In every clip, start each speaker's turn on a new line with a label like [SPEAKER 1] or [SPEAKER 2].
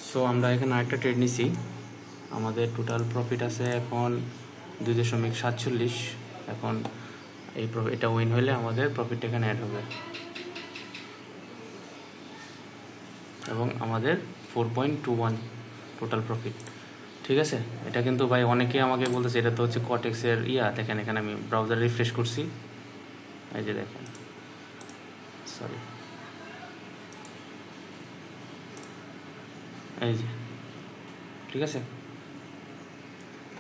[SPEAKER 1] So আমরা এখানে আরেকটা ট্রেড নিছি। আমাদের টোটাল প্রফিট আছে এখন 2.47। এখন এটা উইন হলে আমাদের প্রফিট এখানে অ্যাড হবে এবং আমাদের 4.21 টোটাল প্রফিট। ঠিক আছে, এটা কিন্তু ভাই অনেকে আমাকে বলতেছে এটা তো হচ্ছে কটেক্সের দেখেন এখানে আমি ব্রাউজার রিফ্রেশ করছি, এই যে দেখেন, সরি এই যে, ঠিক আছে।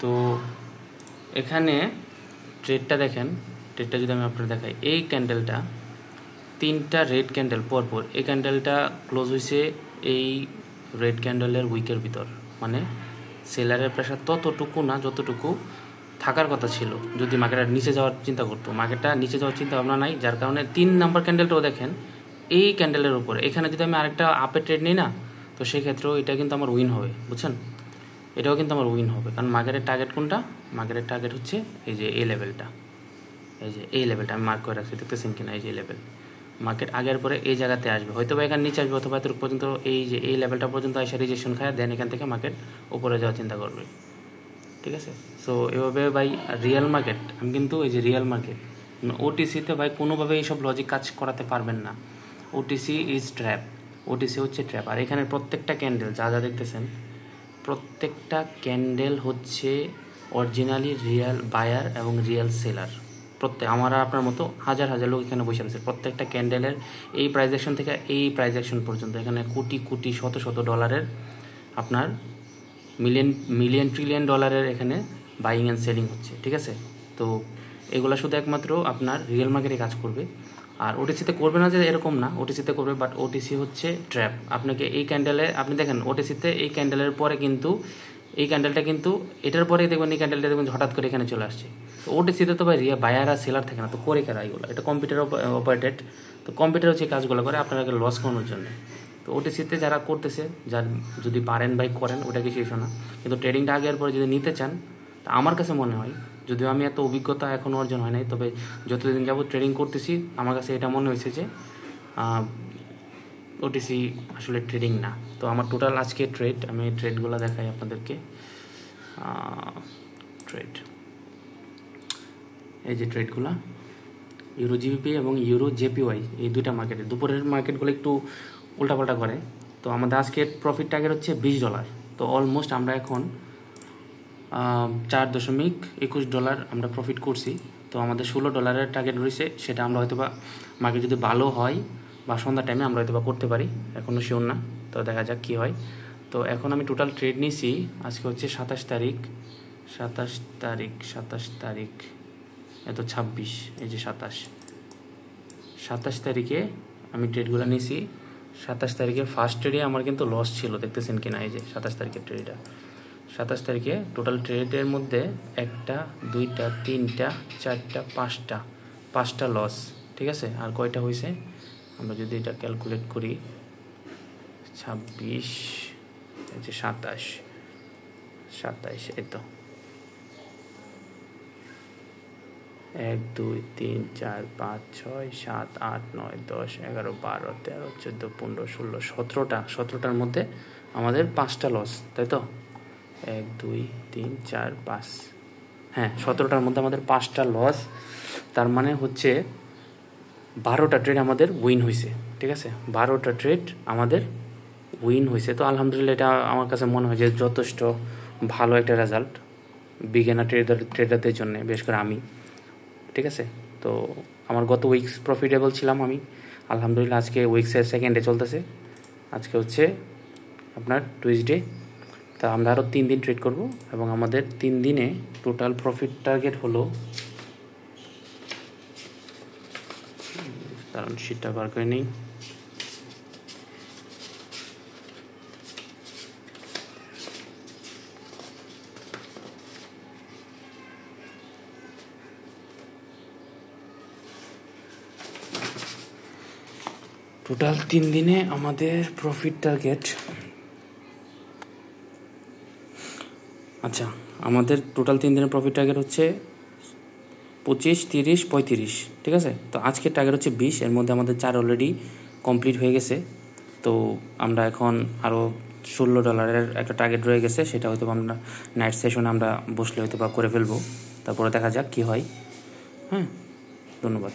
[SPEAKER 1] তো এখানে ট্রেডটা দেখেন, ট্রেডটা যদি আমি আপনার দেখাই, এই ক্যান্ডেলটা 3টা রেড ক্যান্ডেল পরপর, এই ক্যান্ডেলটা ক্লোজ হয়েছে এই রেড ক্যান্ডেলের উইকের ভিতর, মানে সেলারের প্রেশার ততটুকু না যতটুকু থাকার কথা ছিল। যদি মার্কেটটা নিচে যাওয়ার চিন্তা করতো, মার্কেটটা নিচে যাওয়ার চিন্তা ভাবনা নাই, যার কারণে 3 নাম্বার ক্যান্ডেলটাও দেখেন এই ক্যান্ডেলের উপরে। এখানে যদি আমি আরেকটা আপে ট্রেড নিই না, তো সেক্ষেত্রেও এটা কিন্তু আমার উইন হবে, বুঝছেন? এটাও কিন্তু আমার উইন হবে, কারণ মার্কেটের টার্গেট কোনটা? মার্কেটের টার্গেট হচ্ছে এই যে এই লেভেলটা, এই যে এই লেভেলটা আমি মার্ক করে রাখছি, দেখতেছেন কিনা? এই যে লেভেল, মার্কেট আগের পরে এই জায়গাতে আসবে, হয়তো বা এখানে নিচে আসবে, অথবা এত পর্যন্ত এই যে এই লেভেলটা পর্যন্ত এসে রিজেকশন খায়, দেন এখান থেকে মার্কেট উপরে যাওয়ার চিন্তা করবে। ঠিক আছে, সো এভাবে ভাই রিয়েল মার্কেট, আমি কিন্তু এই যে রিয়েল মার্কেট, ওটিসিতে ভাই কোনোভাবে এইসব লজিক কাজ করাতে পারবেন না। ওটিসি ইজ ট্র্যাপ, ওটিসি হচ্ছে ট্র্যাপ। আর এখানে প্রত্যেকটা ক্যান্ডেল যা যা দেখতেছেন, প্রত্যেকটা ক্যান্ডেল হচ্ছে অরিজিনালি রিয়েল বায়ার এবং রিয়েল সেলার। আমার আপনার মতো হাজার হাজার লোক এখানে বসে আছে। প্রত্যেকটা ক্যান্ডেলের এই প্রাইস অ্যাকশন থেকে এই প্রাইস অ্যাকশন পর্যন্ত এখানে কোটি কোটি শত শত ডলারের, আপনার মিলিয়ন ট্রিলিয়ন ডলারের এখানে বাইং অ্যান্ড সেলিং হচ্ছে। ঠিক আছে, তো এগুলো শুধু একমাত্র আপনার রিয়েল মার্কেটে কাজ করবে। আর ওটিসিতে করবে না যে এরকম না, ওটিসিতে করবে, বাট ওটিসি হচ্ছে ট্র্যাপ। আপনাকে এই ক্যান্ডেলে, আপনি দেখেন ওটিসিতে এই ক্যান্ডেলের পরে কিন্তু এই ক্যান্ডেলটা কিন্তু এটার পরেই দেখবেন এই ক্যান্ডেলটা দেখবেন হঠাৎ করে এখানে চলে আসছে। তো ওটিসিতে তো ভাই বায়ার আর সেলার থাকে না, তো করে কারা এগুলো? এটা কম্পিউটার অপারেটেড, তো কম্পিউটার হচ্ছে কাজগুলো করে আপনাকে লস করানোর জন্য। তো ওটিসিতে যারা করতেছে, যার যদি পারেন ভাই করেন, ওটা কিছু ইস্যু না। কিন্তু ট্রেডিংটা আগের পরে যদি নিতে চান, তা আমার কাছে মনে হয়, যদিও আমি এত অভিজ্ঞতা এখনও অর্জন হয় নাই, তবে যতদিন যাবত ট্রেডিং করতেছি আমার কাছে এটা মনে হয়েছে যে ওটিসি আসলে ট্রেডিং না। তো আমার টোটাল আজকে ট্রেড, আমি ট্রেডগুলো দেখাই আপনাদেরকে। ট্রেড, এই যে ট্রেডগুলো, ইউরো জিবিপি এবং ইউরো জেপিওয়াই, এই দুইটা মার্কেটে দুপুরের মার্কেটগুলো একটু উল্টাপাল্টা করে। তো আমাদের আজকের প্রফিট টার্গেট হচ্ছে $20। তো অলমোস্ট আমরা এখন $4.21 আমরা প্রফিট করছি। তো আমাদের $16 টার্গেট রয়েছে, সেটা আমরা হয়তো বা মার্কেট যদি ভালো হয় বা সন্ধ্যা টাইমে আমরা হয়তো বা করতে পারি, এখনও শিওর না, তো দেখা যাক কী হয়। তো এখন আমি টোটাল ট্রেড নিয়েছি, আজকে হচ্ছে 27 তারিখ, এত 26, এই যে 27 তারিখে আমি ট্রেডগুলো নিয়েছি। 27 তারিখে ফার্স্ট ট্রেডে আমার কিন্তু লস ছিল, দেখতেছেন কিনা? এই যে 27 তারিখের ট্রেডটা, 27 তারিখে টোটাল ট্রেডের মধ্যে 1টা 2টা 3টা 4টা 5টা লস। ঠিক আছে, আর কয়টা হয়েছে আমরা যদি এটা ক্যালকুলেট করি, 26, এই যে 27, এই তো 1 2 3 4 5 6 7 8 9 10 11 12 13 14 15 16 17টার মধ্যে আমাদের 5টা লস, তাই তো? 1 2 3 4 5, হ্যাঁ 17টার মধ্যে আমাদের 5টা লস। তার মানে হচ্ছে 12টা ট্রেড আমাদের উইন হয়েছে। ঠিক আছে, 12টা ট্রেড আমাদের উইন হয়েছে। তো আলহামদুলিল্লাহ, এটা আমার কাছে মনে হয় যে যথেষ্ট ভালো একটা রেজাল্ট বিগিনার ট্রেডারদের জন্য, বিশেষ করে আমি। ঠিক আছে, তো আমার গত উইকস প্রফিটেবল ছিলাম আমি, আলহামদুলিল্লাহ আজকে উইক্সের সেকেন্ডে চলতেছে। আজকে হচ্ছে আপনার টুইসডে, তা আমরা আরও 3 দিন ট্রেড করব এবং আমাদের 3 দিনে টোটাল প্রফিট টার্গেট হলো, কারণ শিটটা বার করে নেই, টোটাল 3 দিনে আমাদের প্রফিট টার্গেট, আচ্ছা আমাদের টোটাল 3 দিনের প্রফিট টার্গেট হচ্ছে 25, 30, 35। ঠিক আছে, তো আজকের টার্গেট হচ্ছে 20, এর মধ্যে আমাদের 4 অলরেডি কমপ্লিট হয়ে গেছে। তো আমরা এখন আরও $16 একটা টার্গেট রয়ে গেছে, সেটা হয়তো আমরা নাইট সেশনে আমরা বসলে হয়তো বা করে ফেলবো। তারপরে দেখা যাক কি হয়। হ্যাঁ, ধন্যবাদ।